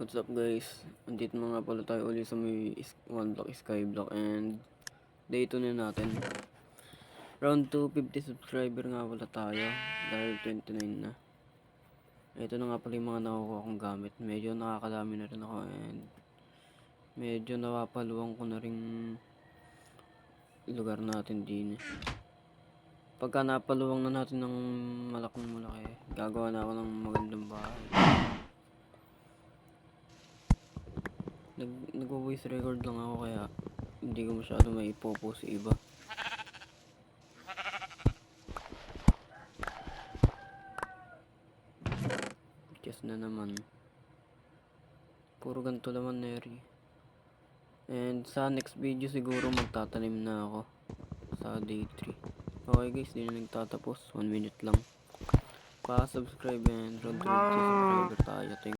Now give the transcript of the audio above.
What's up guys? Andito na nga pala tayo ulit sa may one block skyblock and day 2 na natin. Round 250 subscriber nga pala tayo dahil 29 na. Ito na nga pala yung mga nakukuha kong gamit. Medyo nakakadami na rin ako and medyo napapaluwang ko na rin lugar natin din. Pagka napaluwang na natin ng malaki, gagawa na ako ng magandang bahay. Nagvo-voice record lang ako kaya hindi ko masyado maipopost sa iba. Just na naman. Puro ganito naman Neri. And sa next video siguro magtatanim na ako sa day 3. Okay guys, di na nagtatapos. 1 minute lang. Pa-subscribe and road to 50 subscriber tayo.